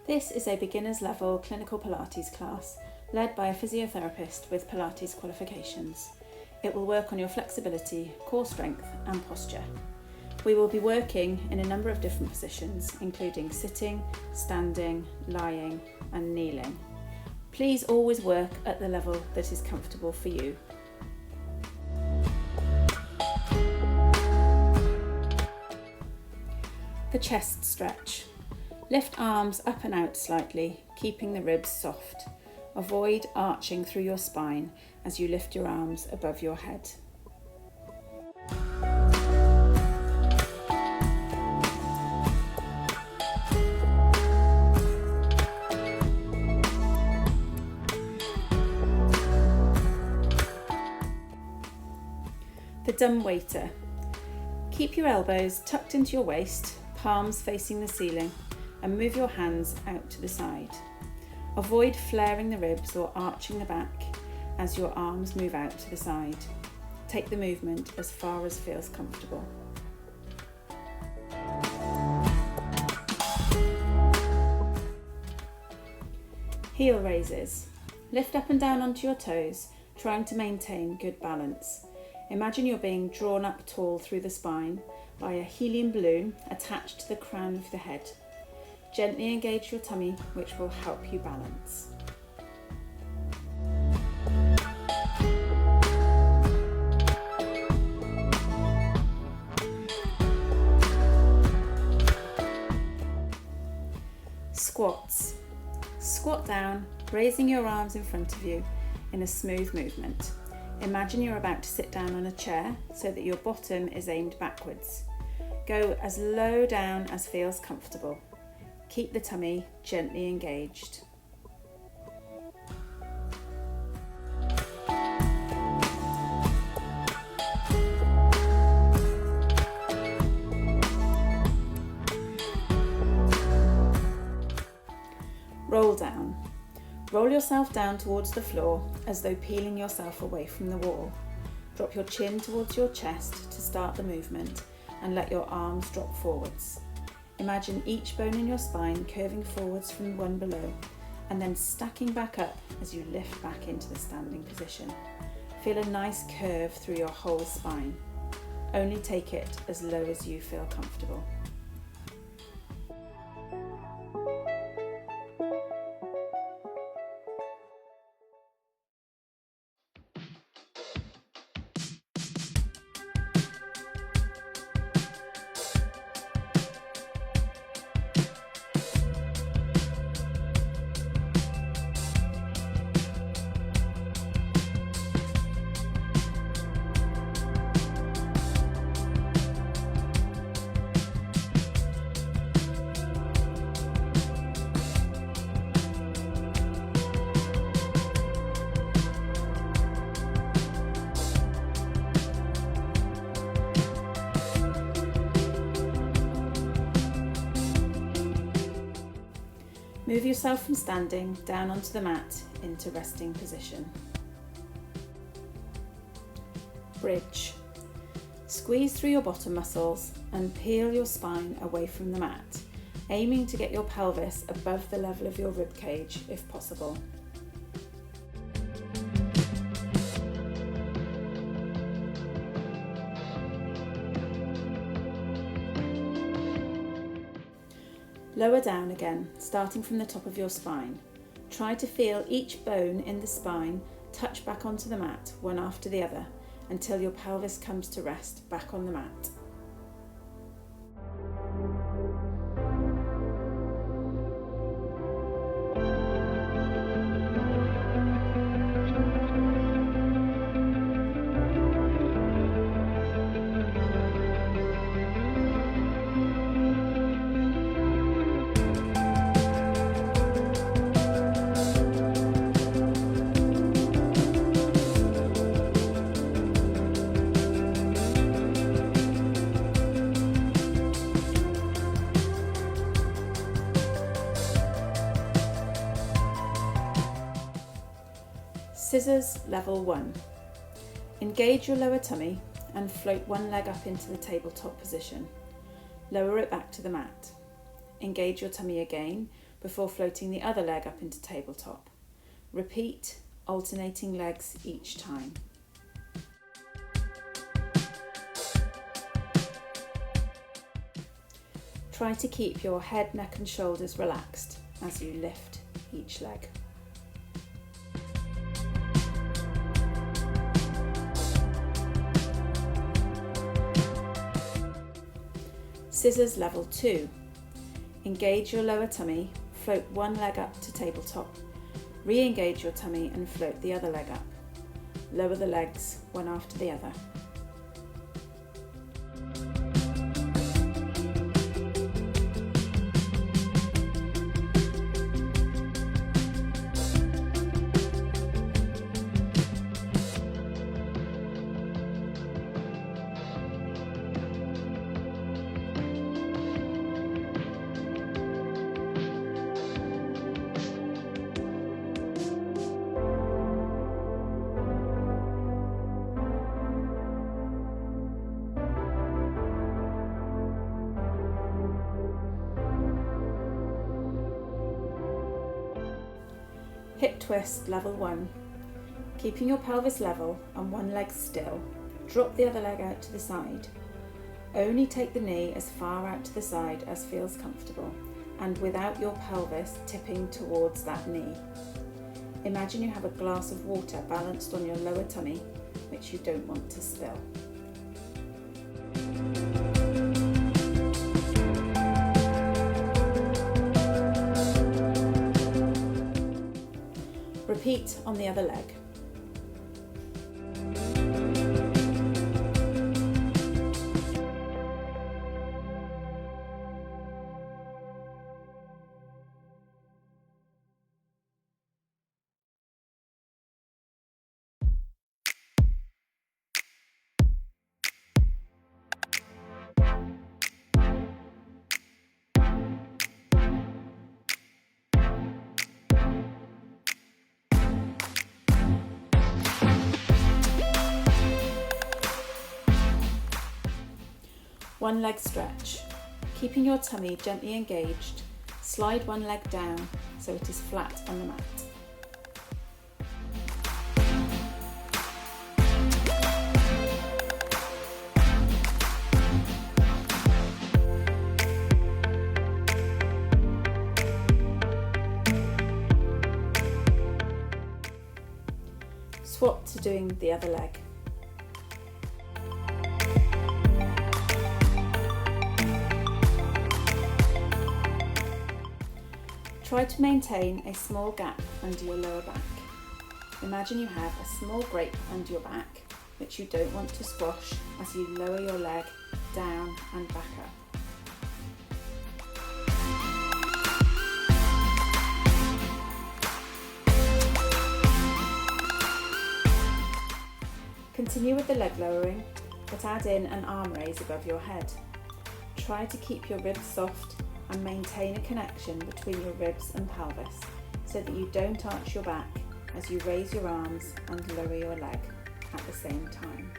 This is a beginner's level clinical Pilates class led by a physiotherapist with Pilates qualifications. It will work on your flexibility, core strength and posture. We will be working in a number of different positions, including sitting, standing, lying and kneeling. Please always work at the level that is comfortable for you. The chest stretch. Lift arms up and out slightly, keeping the ribs soft. Avoid arching through your spine as you lift your arms above your head. The dumb waiter. Keep your elbows tucked into your waist, palms facing the ceiling, and move your hands out to the side. Avoid flaring the ribs or arching the back as your arms move out to the side. Take the movement as far as feels comfortable. Heel raises. Lift up and down onto your toes, trying to maintain good balance. Imagine you're being drawn up tall through the spine by a helium balloon attached to the crown of the head. Gently engage your tummy, which will help you balance. Squats. Squat down, raising your arms in front of you in a smooth movement. Imagine you're about to sit down on a chair so that your bottom is aimed backwards. Go as low down as feels comfortable. Keep the tummy gently engaged. Roll down. Roll yourself down towards the floor as though peeling yourself away from the wall. Drop your chin towards your chest to start the movement and let your arms drop forwards. Imagine each bone in your spine curving forwards from one below and then stacking back up as you lift back into the standing position. Feel a nice curve through your whole spine. Only take it as low as you feel comfortable. Move yourself from standing down onto the mat into resting position. Bridge. Squeeze through your bottom muscles and peel your spine away from the mat, aiming to get your pelvis above the level of your rib cage if possible. Lower down again, starting from the top of your spine. Try to feel each bone in the spine touch back onto the mat, one after the other, until your pelvis comes to rest back on the mat. Scissors level 1. Engage your lower tummy and float one leg up into the tabletop position. Lower it back to the mat. Engage your tummy again, before floating the other leg up into tabletop. Repeat, alternating legs each time. Try to keep your head, neck and shoulders relaxed as you lift each leg. Scissors level 2. Engage your lower tummy, float one leg up to tabletop. Re-engage your tummy and float the other leg up. Lower the legs one after the other. Hip twist level 1. Keeping your pelvis level and one leg still, drop the other leg out to the side. Only take the knee as far out to the side as feels comfortable and without your pelvis tipping towards that knee. Imagine you have a glass of water balanced on your lower tummy, which you don't want to spill. Repeat on the other leg. One leg stretch. Keeping your tummy gently engaged, slide one leg down so it is flat on the mat. Swap to doing the other leg. Try to maintain a small gap under your lower back. Imagine you have a small grape under your back, which you don't want to squash as you lower your leg down and back up. Continue with the leg lowering, but add in an arm raise above your head. Try to keep your ribs soft and maintain a connection between your ribs and pelvis so that you don't arch your back as you raise your arms and lower your leg at the same time.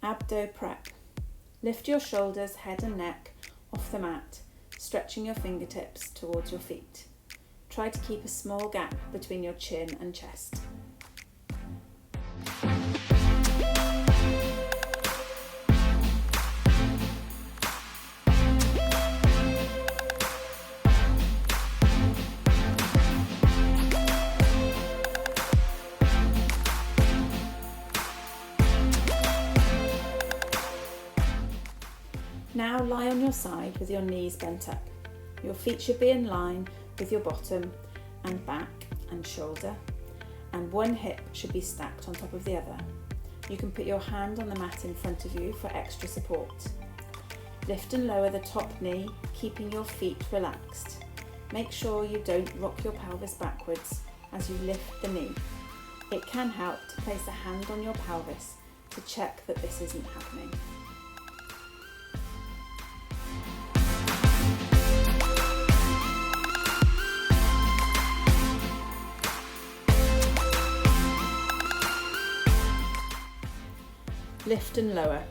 Abdo prep. Lift your shoulders, head and neck off the mat, stretching your fingertips towards your feet. Try to keep a small gap between your chin and chest. Now lie on your side with your knees bent up. Your feet should be in line with your bottom and back and shoulder, and one hip should be stacked on top of the other. You can put your hand on the mat in front of you for extra support. Lift and lower the top knee, keeping your feet relaxed. Make sure you don't rock your pelvis backwards as you lift the knee. It can help to place a hand on your pelvis to check that this isn't happening. Lift and lower.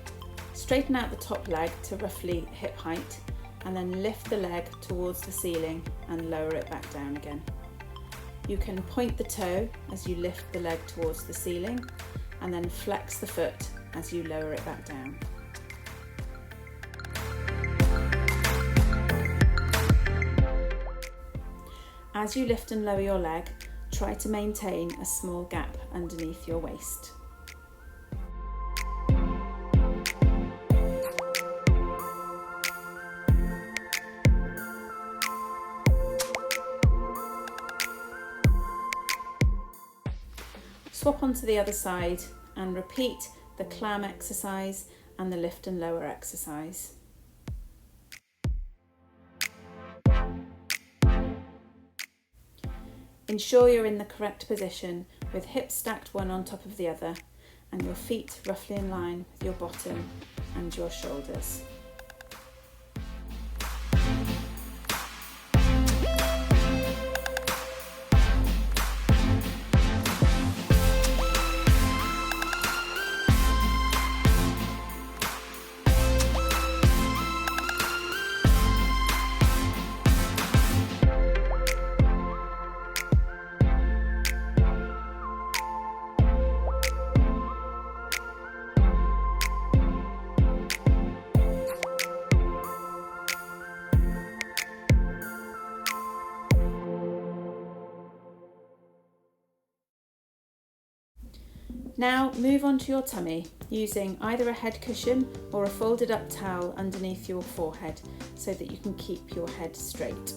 Straighten out the top leg to roughly hip height and then lift the leg towards the ceiling and lower it back down again. You can point the toe as you lift the leg towards the ceiling and then flex the foot as you lower it back down. As you lift and lower your leg, try to maintain a small gap underneath your waist. Swap onto the other side and repeat the clam exercise and the lift and lower exercise. Ensure you're in the correct position with hips stacked one on top of the other and your feet roughly in line with your bottom and your shoulders. Now move on to your tummy using either a head cushion or a folded up towel underneath your forehead so that you can keep your head straight.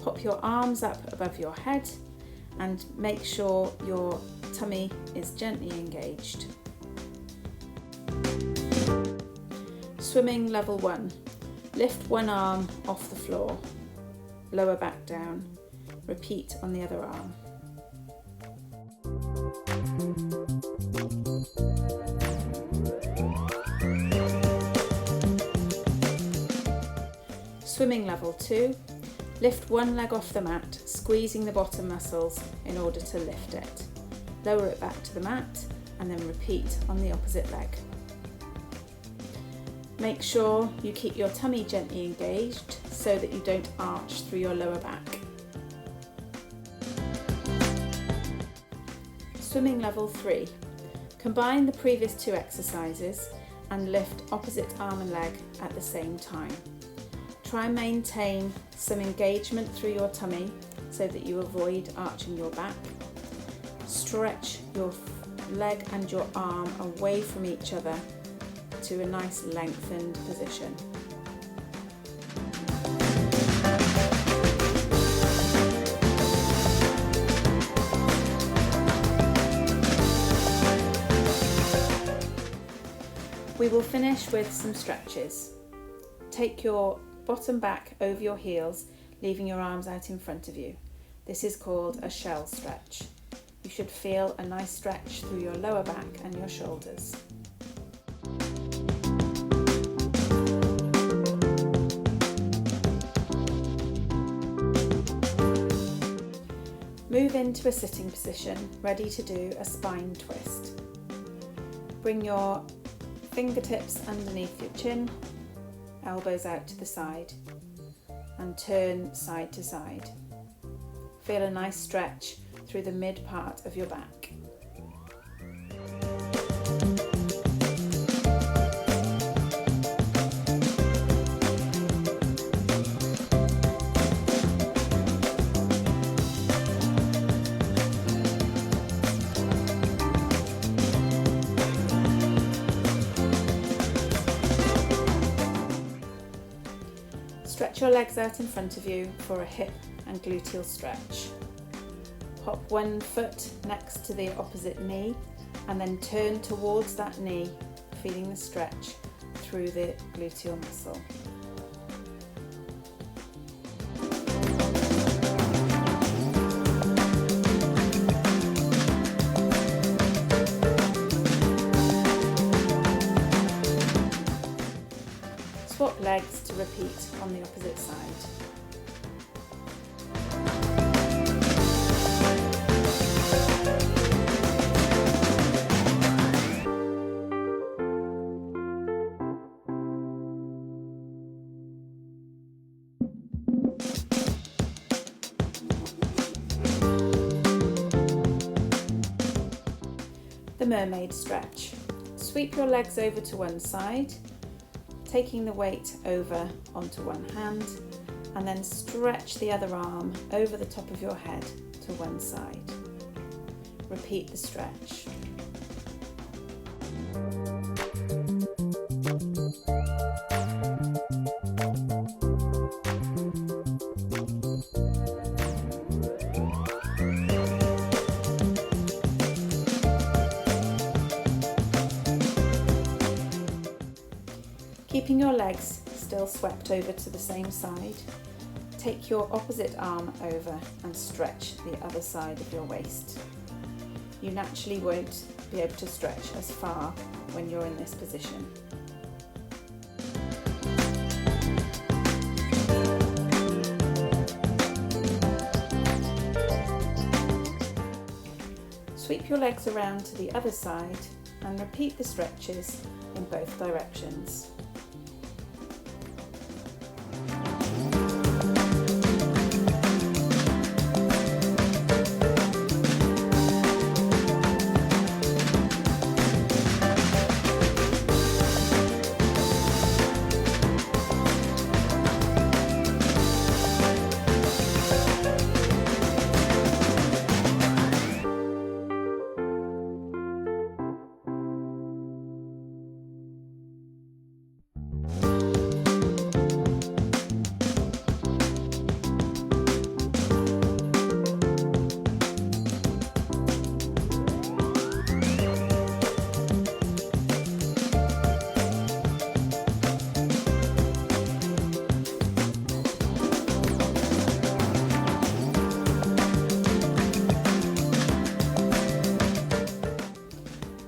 Pop your arms up above your head and make sure your tummy is gently engaged. Swimming level 1. Lift one arm off the floor, lower back down. Repeat on the other arm. Swimming level 2. Lift one leg off the mat, squeezing the bottom muscles in order to lift it. Lower it back to the mat and then repeat on the opposite leg. Make sure you keep your tummy gently engaged so that you don't arch through your lower back. Swimming level 3. Combine the previous two exercises and lift opposite arm and leg at the same time. Try and maintain some engagement through your tummy so that you avoid arching your back. Stretch your leg and your arm away from each other to a nice lengthened position. We will finish with some stretches. Take your bottom back over your heels, leaving your arms out in front of you. This is called a shell stretch. You should feel a nice stretch through your lower back and your shoulders. Move into a sitting position, ready to do a spine twist. Bring your fingertips underneath your chin, elbows out to the side, and turn side to side. Feel a nice stretch through the mid part of your back. Stretch your legs out in front of you for a hip and gluteal stretch. Pop one foot next to the opposite knee and then turn towards that knee, feeling the stretch through the gluteal muscle. Swap legs to repeat on the opposite side. The mermaid stretch. Sweep your legs over to one side, taking the weight over onto one hand, and then stretch the other arm over the top of your head to one side. Repeat the stretch. Keeping your legs still swept over to the same side, take your opposite arm over and stretch the other side of your waist. You naturally won't be able to stretch as far when you're in this position. Sweep your legs around to the other side and repeat the stretches in both directions.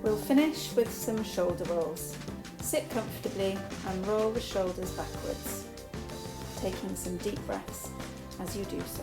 We'll finish with some shoulder rolls. Sit comfortably and roll the shoulders backwards, taking some deep breaths as you do so.